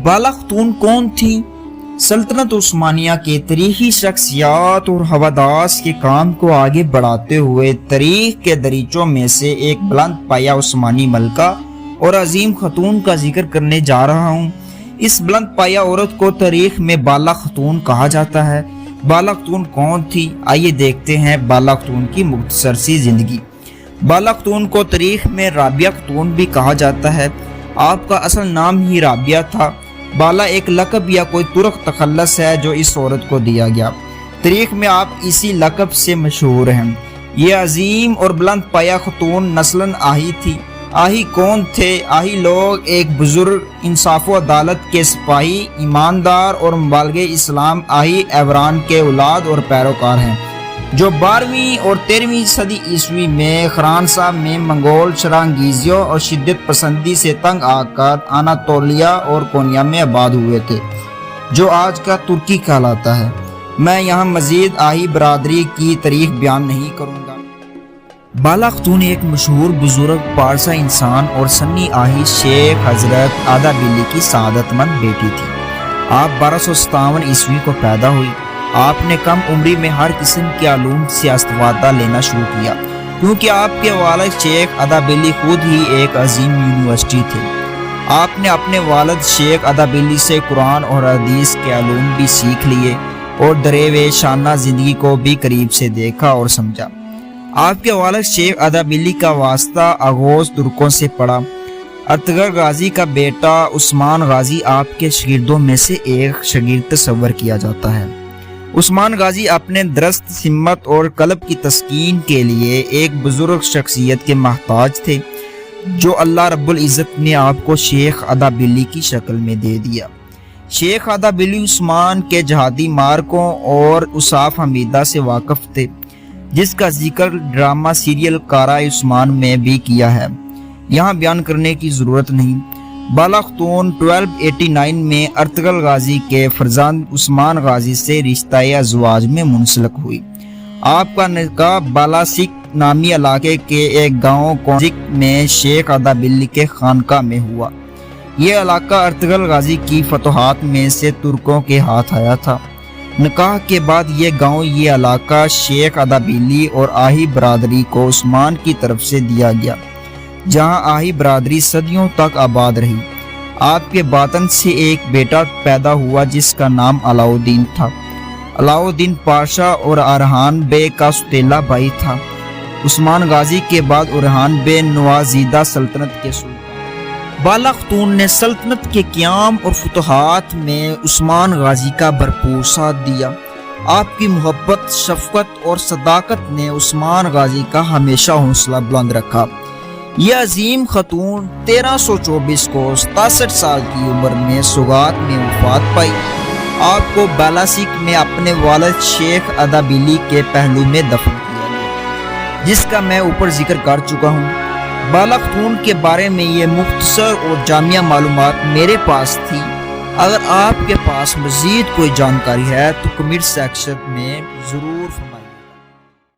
बाला खतून कौन थी? सल्तनत उस्मानिया के तारीखी शख्सियात और हवादास के काम को आगे बढ़ाते हुए तारीख के दरीचों में से एक बुलंद पाया उस्मानी मलका और अजीम खतून का जिक्र करने जा रहा हूँ। इस बुलंद पाया औरत को तारीख में बाला खतून कहा जाता है। बाला खतून कौन थी? आइए देखते हैं बाला खतून की मुख्तसर सी जिंदगी। बाला खतून को तारीख में राबिया खतून भी कहा जाता है। आपका असल नाम ही राबिया था। बाला एक लक़ब या कोई तुर्क तखल्लुस है जो इस औरत को दिया गया। तारीख में आप इसी लक़ब से मशहूर हैं। ये अजीम और बुलंद पाया खतून नस्लन आही थी। आही कौन थे? आही लोग एक बुजुर्ग, इंसाफ व अदालत के सिपाही, ईमानदार और मुबालिगे इस्लाम आही एवरान के औलाद और पैरोकार हैं, जो 12वीं और 13वीं सदी ईस्वी में खरानसा में मंगोल शरांगीजियों और शिद्दत पसंदी से तंग आकर अनातोलिया और कोनिया में आबाद हुए थे, जो आज का तुर्की कहलाता है। मैं यहाँ मजीद आही बरादरी की तारीख बयान नहीं करूँगा। बाला खतून एक मशहूर बुजुर्ग पारसा इंसान और सन्नी आही शेख हजरत आदा बिल्ली की सआदतमंद बेटी थी। आप 1257 ईस्वी को पैदा हुई। आपने कम उम्री में हर किस्म के आलूम से इस्तिफादा लेना शुरू किया, क्योंकि आपके वालिद शेख आदा बिल्ली खुद ही एक अजीम यूनिवर्सिटी थे। आपने अपने वालिद शेख आदा बिल्ली से कुरान और हदीस के आलूम भी सीख लिए और दरेवे शाना जिंदगी को भी करीब से देखा और समझा। आपके वालिद शेख आदा बिल्ली का वास्ता आगोश तुर्कों से पड़ा। अतगर गाजी का बेटा उस्मान गाजी आपके शागिर्दों में से एक शागिर्द तस्वर किया जाता है। उस्मान गाजी अपने दरस्त हिम्मत और कल्ब की तस्कीन के लिए एक बुजुर्ग शख्सियत के महताज थे, जो अल्लाह रब्बुल इज़्ज़त ने आपको शेख आदा बिल्ली की शक्ल में दे दिया। शेख आदा बिल्ली उस्मान के जहादी मार्कों और उसाफ हमीदा से वाकिफ थे, जिसका जिक्र ड्रामा सीरियल कारा उस्मान में भी किया है, यहाँ बयान करने की ज़रूरत नहीं। बाला खतून 1289 में अर्तगल गाजी के फरजांद उस्मान गाजी से रिश्ता अज़वाज में मुंसलिक हुई। आपका निकाह बालासिक नामी इलाके के एक गांव कोजिक में शेख आदा बिल्ली के खानका में हुआ। ये इलाका अर्तगल गाजी की फतोहात में से तुर्कों के हाथ आया था। निकाह के बाद ये गांव, ये इलाका शेख आदा बिल्ली और आही बरादरी को उस्मान की तरफ से दिया गया, जहां आही बरादरी सदियों तक आबाद रही। आपके बातन से एक बेटा पैदा हुआ जिसका नाम अलाउद्दीन था। अलाउद्दीन पाशा और अरहान बे का सुतेला भाई था। उस्मान गाजी के बाद अरहान बे नवाजीदा सल्तनत के सुल्तान। बाला खतून ने सल्तनत के क़याम और फतुहात में उस्मान गाजी का भरपूर साथ दिया। आपकी मोहब्बत, शफकत और सदाकत ने उस्मान गाजी का हमेशा हौसला बुलंद रखा। यह अजीम खतून 1324 को 67 साल की उम्र में सुगात में वफात पाई। आपको बालासिक में अपने वालिद शेख आदा बिल्ली के पहलू में दफन किया गया, जिसका मैं ऊपर जिक्र कर चुका हूँ। बाला खतून के बारे में ये मुख्तसर और जामिया मालूमात मेरे पास थी। अगर आपके पास मज़ीद कोई जानकारी है तो कमेंट सेक्शन में ज़रूर फरमाइए।